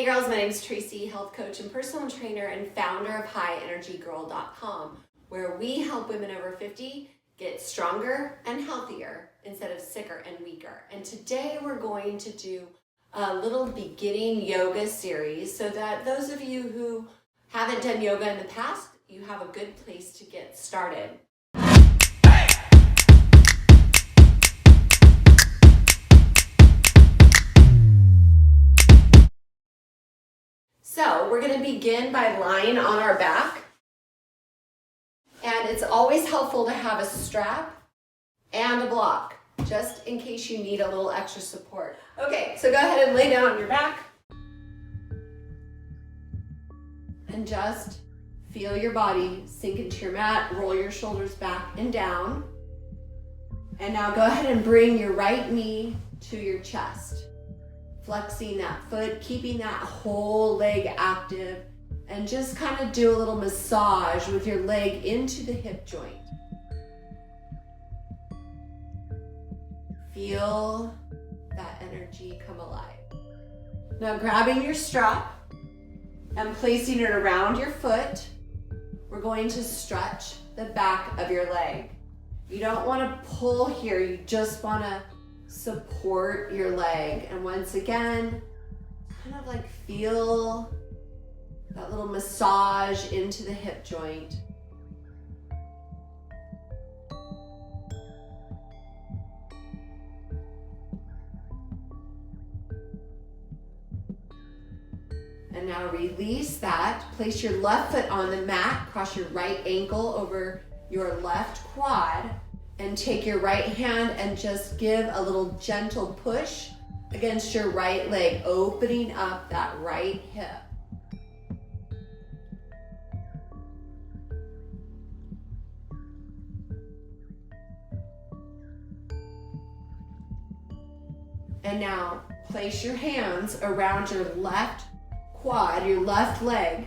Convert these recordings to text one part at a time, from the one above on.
Hey girls, my name is Tracy, health coach and personal trainer and founder of HighEnergyGirl.com, where we help women over 50 get stronger and healthier instead of sicker and weaker. And today we're going to do a little beginning yoga series so that those of you who haven't done yoga in the past, you have a good place to get started. So we're going to begin by lying on our back, and it's always helpful to have a strap and a block just in case you need a little extra support. Okay, so go ahead and lay down on your back and just feel your body sink into your mat. Roll your shoulders back and down, and now go ahead and bring your right knee to your chest. Flexing that foot, keeping that whole leg active, and just kind of do a little massage with your leg into the hip joint. Feel that energy come alive. Now grabbing your strap and placing it around your foot, we're going to stretch the back of your leg. You don't want to pull here, you just want to support your leg. And once again, kind of like feel that little massage into the hip joint. And now release that. Place your left foot on the mat, cross your right ankle over your left quad, and take your right hand and just give a little gentle push against your right leg, opening up that right hip. And now place your hands around your left quad, your left leg,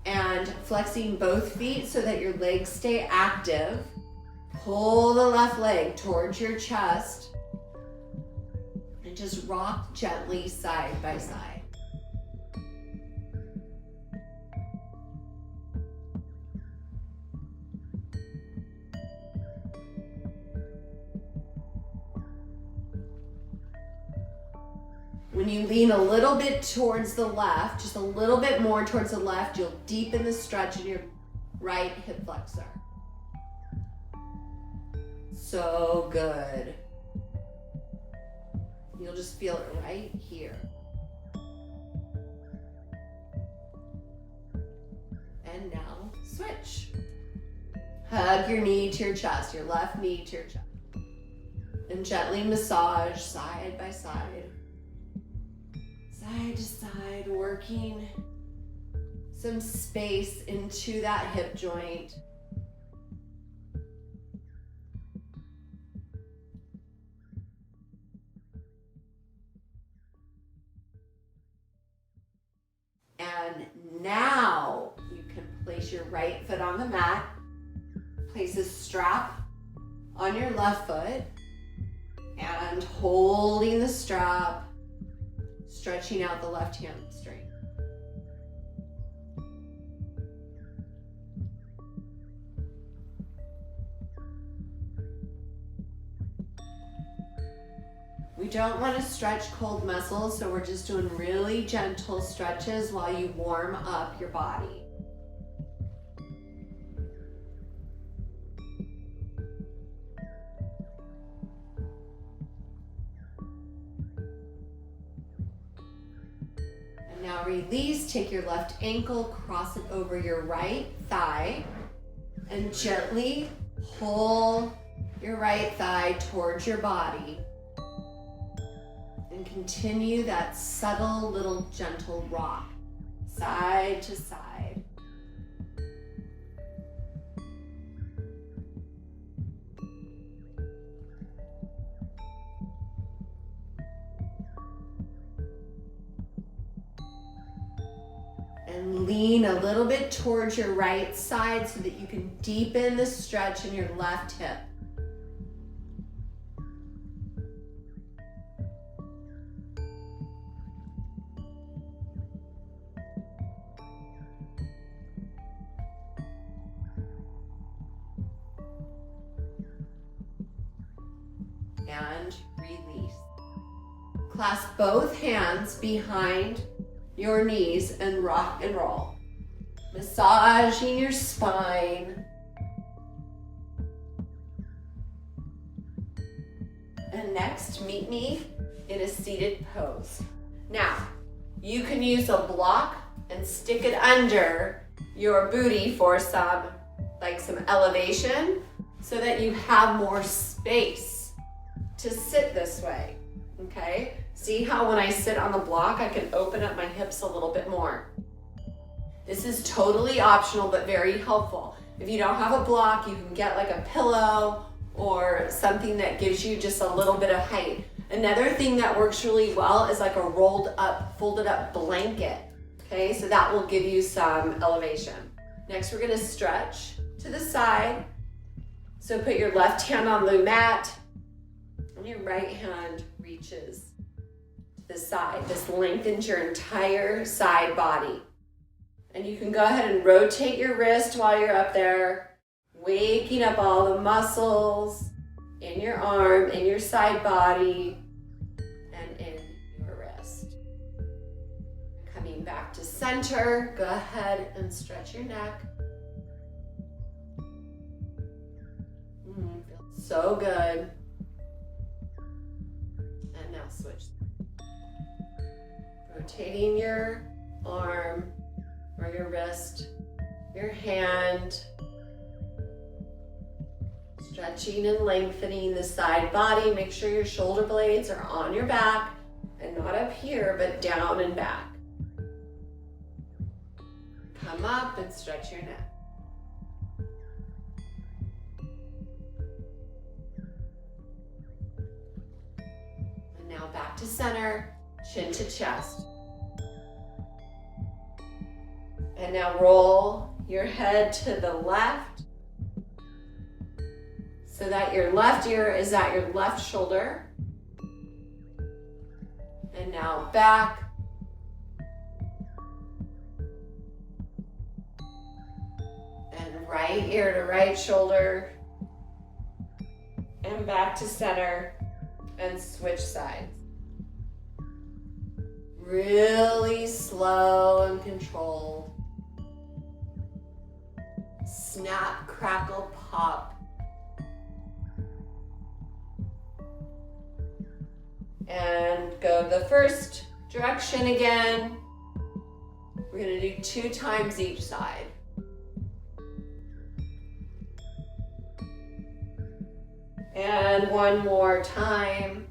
and flexing both feet so that your legs stay active. Pull the left leg towards your chest and just rock gently side by side. When you lean a little bit towards the left, just a little bit more towards the left, you'll deepen the stretch in your right hip flexor. So good. You'll just feel it right here. And now switch. Hug your knee to your chest, your left knee to your chest. And gently massage side by side. Side to side, working some space into that hip joint. And now you can place your right foot on the mat, place a strap on your left foot, and holding the strap, stretching out the left hamstring. We don't want to stretch cold muscles, so we're just doing really gentle stretches while you warm up your body. And now release, take your left ankle, cross it over your right thigh, and gently pull your right thigh towards your body. And continue that subtle little gentle rock, side to side. And lean a little bit towards your right side so that you can deepen the stretch in your left hip. and release. Clasp both hands behind your knees and rock and roll. Massaging your spine. And next, meet me in a seated pose. Now, you can use a block and stick it under your booty for some elevation so that you have more space to sit this way, okay? See how when I sit on the block, I can open up my hips a little bit more. This is totally optional, but very helpful. If you don't have a block, you can get like a pillow or something that gives you just a little bit of height. Another thing that works really well is like a rolled up, folded up blanket. Okay, so that will give you some elevation. Next, we're gonna stretch to the side. So put your left hand on the mat and your right hand reaches to the side. This lengthens your entire side body. And you can go ahead and rotate your wrist while you're up there, waking up all the muscles in your arm, in your side body, and in your wrist. Coming back to center, go ahead and stretch your neck. Feels so good. And now switch. Rotating your arm or your wrist, your hand. Stretching and lengthening the side body. Make sure your shoulder blades are on your back and not up here, but down and back. Come up and stretch your neck. And now back to center, chin to chest. And now roll your head to the left so that your left ear is at your left shoulder. And now back. And right ear to right shoulder. And back to center. And switch sides. Really slow and controlled. Snap, crackle, pop. And go the first direction again. We're going to do 2 times each side. And one more time.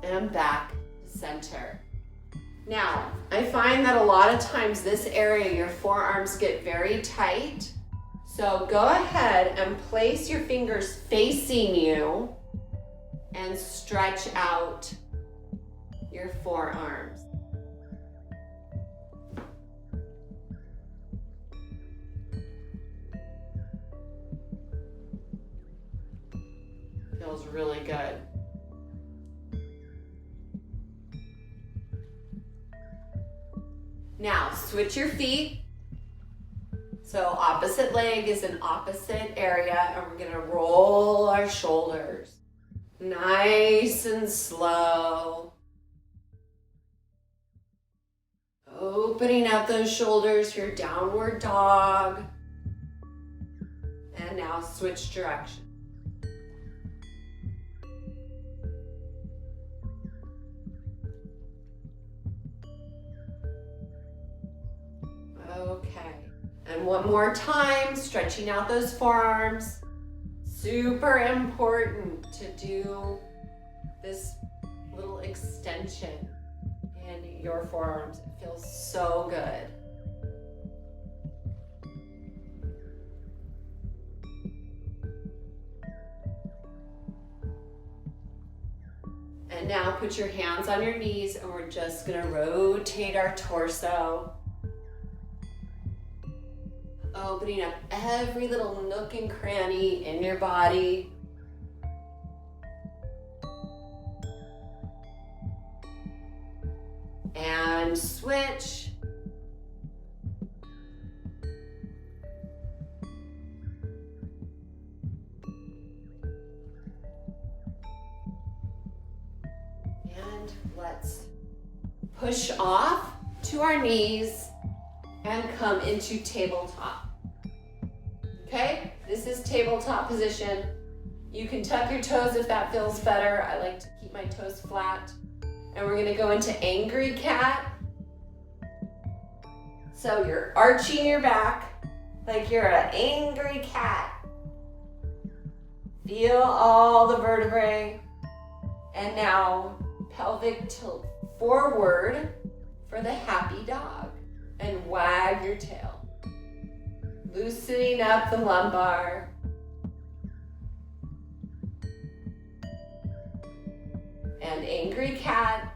And back to center. Now, I find that a lot of times this area, your forearms get very tight. So go ahead and place your fingers facing you and stretch out your forearms. Feels really good. Now, switch your feet. So opposite leg is an opposite area, and we're gonna roll our shoulders. Nice and slow. Opening up those shoulders for your downward dog. And now switch direction. Okay, and one more time, stretching out those forearms. Super important to do this little extension in your forearms. It feels so good. And now put your hands on your knees, and we're just gonna rotate our torso. Opening up every little nook and cranny in your body. And switch. And let's push off to our knees and come into tabletop. Okay, this is tabletop position. You can tuck your toes if that feels better. I like to keep my toes flat. And we're gonna go into angry cat. So you're arching your back like you're an angry cat. Feel all the vertebrae. And now pelvic tilt forward for the happy dog. And wag your tail. Loosening up the lumbar. And angry cat.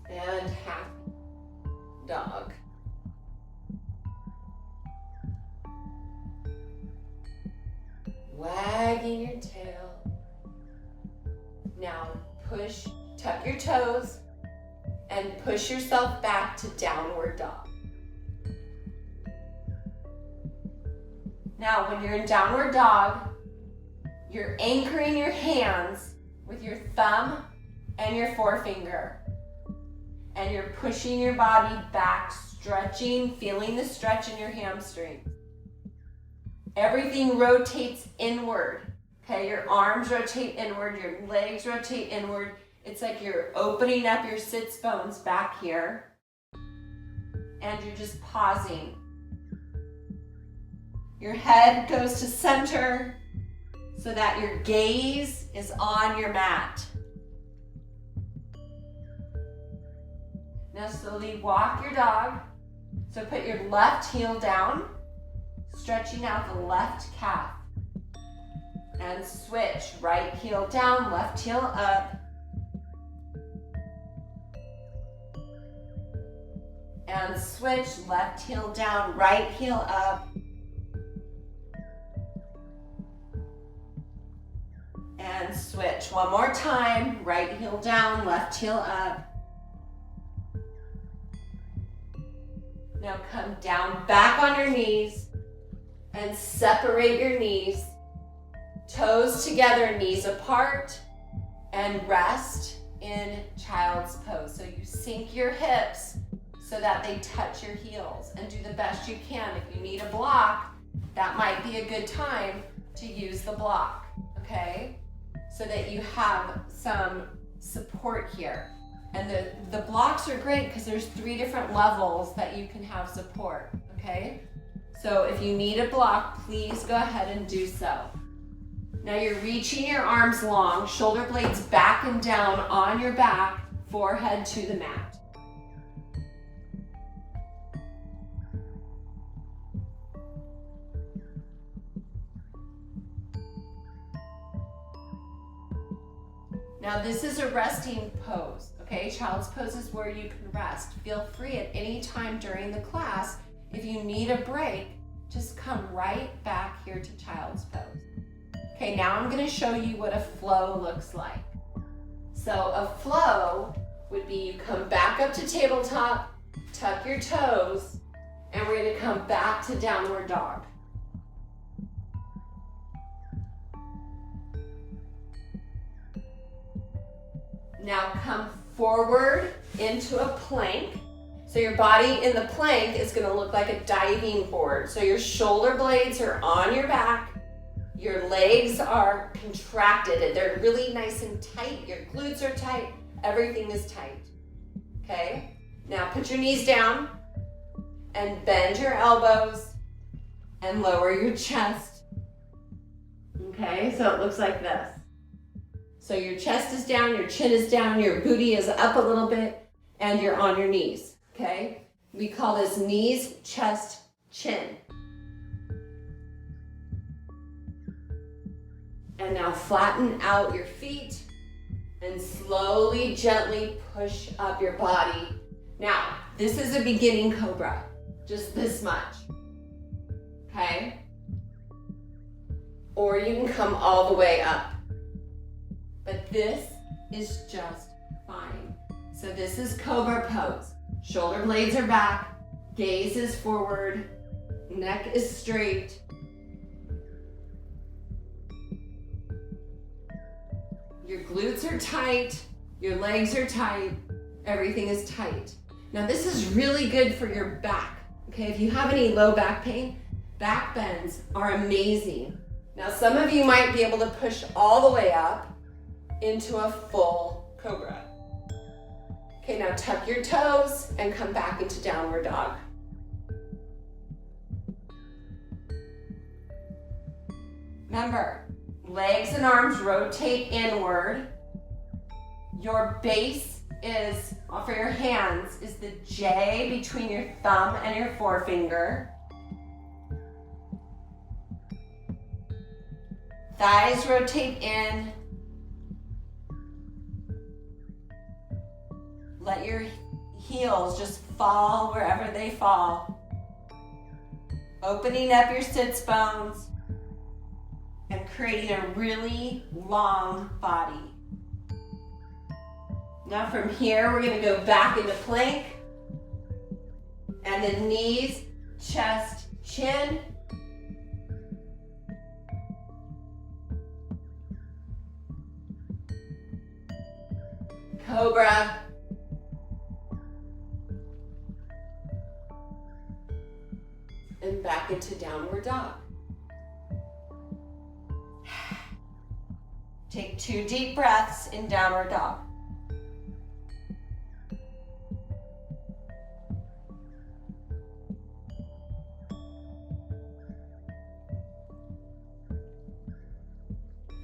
And happy dog. Wagging your tail. Now tuck your toes and push yourself back to downward dog. Now, when you're in downward dog, you're anchoring your hands with your thumb and your forefinger. And you're pushing your body back, stretching, feeling the stretch in your hamstring. Everything rotates inward. Okay, your arms rotate inward, your legs rotate inward. It's like you're opening up your sits bones back here. And you're just pausing. Your head goes to center so that your gaze is on your mat. Now slowly walk your dog. So put your left heel down, stretching out the left calf. And switch, right heel down, left heel up. And switch, left heel down, right heel up. And switch. One more time, right heel down, left heel up. Now come down back on your knees and separate your knees. Toes together, knees apart, and rest in child's pose. So you sink your hips so that they touch your heels and do the best you can. If you need a block, that might be a good time to use the block, okay? So that you have some support here. And the blocks are great because there's 3 different levels that you can have support, okay? So if you need a block, please go ahead and do so. Now you're reaching your arms long, shoulder blades back and down on your back, forehead to the mat. Now this is a resting pose, okay? Child's pose is where you can rest. Feel free at any time during the class, if you need a break, just come right back here to child's pose. Okay, now I'm gonna show you what a flow looks like. So a flow would be you come back up to tabletop, tuck your toes, and we're gonna come back to downward dog. Now come forward into a plank. So your body in the plank is gonna look like a diving board. So your shoulder blades are on your back, your legs are contracted, they're really nice and tight, your glutes are tight, everything is tight, okay? Now put your knees down and bend your elbows and lower your chest, okay? So it looks like this. So your chest is down, your chin is down, your booty is up a little bit, and you're on your knees, okay? We call this knees, chest, chin. And now flatten out your feet and slowly, gently push up your body. Now, this is a beginning cobra, just this much, okay? Or you can come all the way up. But this is just fine. So this is cobra pose. Shoulder blades are back, gaze is forward, neck is straight. Your glutes are tight, your legs are tight, everything is tight. Now this is really good for your back, okay? If you have any low back pain, back bends are amazing. Now some of you might be able to push all the way up into a full cobra. Okay, now tuck your toes and come back into downward dog. Remember, legs and arms rotate inward. Your base is, for your hands, is the J between your thumb and your forefinger. Thighs rotate in. Let your heels just fall wherever they fall. Opening up your sits bones and creating a really long body. Now from here, we're gonna go back into plank. And then knees, chest, chin. Cobra. And back into downward dog. Take 2 deep breaths in downward dog.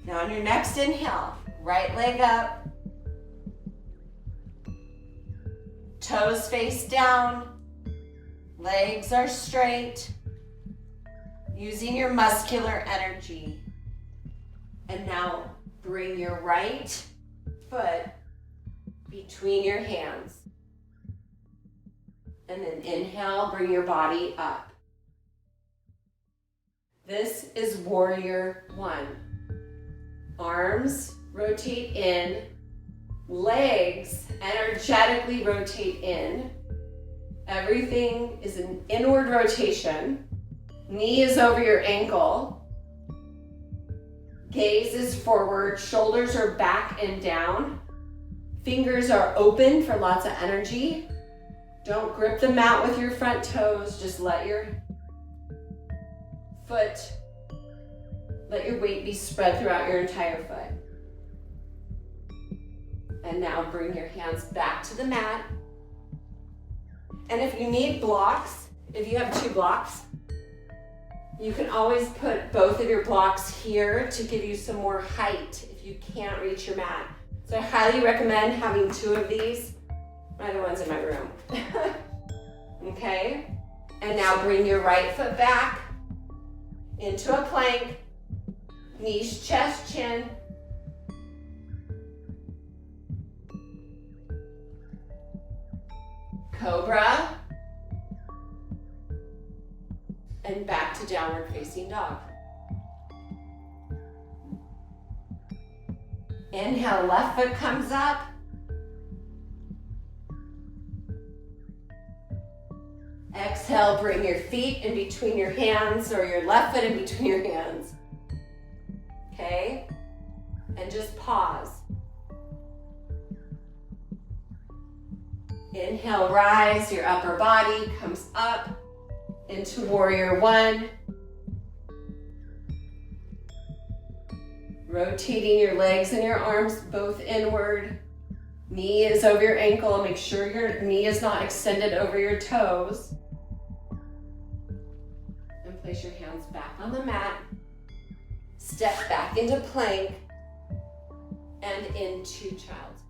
Now on your next inhale, right leg up, toes face down, legs are straight, using your muscular energy. And now bring your right foot between your hands. And then inhale, bring your body up. This is warrior 1. Arms rotate in, legs energetically rotate in. Everything is an inward rotation. Knee is over your ankle. Gaze is forward, shoulders are back and down. Fingers are open for lots of energy. Don't grip the mat with your front toes, just let your weight be spread throughout your entire foot. And now bring your hands back to the mat. And if you need blocks, if you have 2 blocks, you can always put both of your blocks here to give you some more height if you can't reach your mat. So I highly recommend having 2 of these. They're the ones in my room. Okay? And now bring your right foot back into a plank. Knees, chest, chin. Cobra. And back to downward facing dog. Inhale, left foot comes up. Exhale, bring your feet in between your hands or your left foot in between your hands. Okay? And just pause. Inhale, rise, your upper body comes up into warrior 1. Rotating your legs and your arms both inward. Knee is over your ankle. Make sure your knee is not extended over your toes. And place your hands back on the mat. Step back into plank and into child's.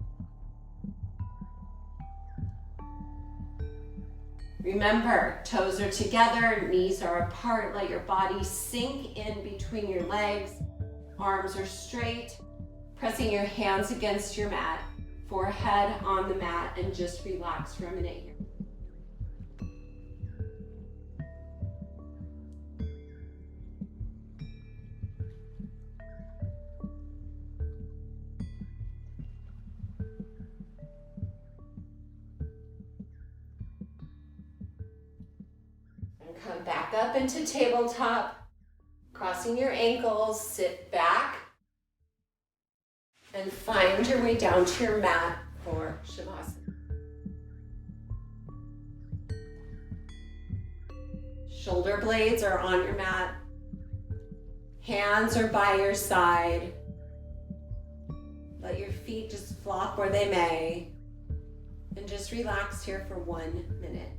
Remember, toes are together, knees are apart. Let your body sink in between your legs. Arms are straight. Pressing your hands against your mat. Forehead on the mat, and just relax for a minute here. And come back up into tabletop. Crossing your ankles, sit back. And find your way down to your mat for Shavasana. Shoulder blades are on your mat. Hands are by your side. Let your feet just flop where they may. And just relax here for 1 minute.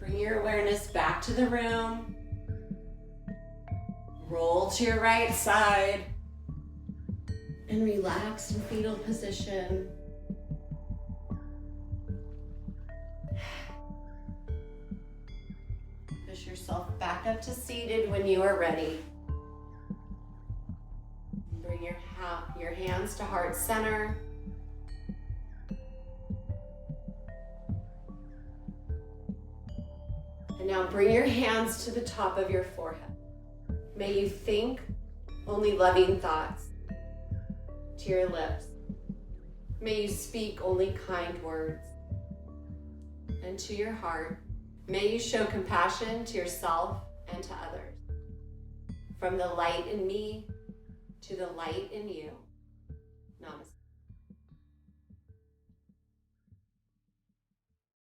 Bring your awareness back to the room. Roll to your right side. And relax in fetal position. Push yourself back up to seated when you are ready. Bring your hands to heart center. And now bring your hands to the top of your forehead. May you think only loving thoughts to your lips. May you speak only kind words. And to your heart, may you show compassion to yourself and to others. From the light in me to the light in you.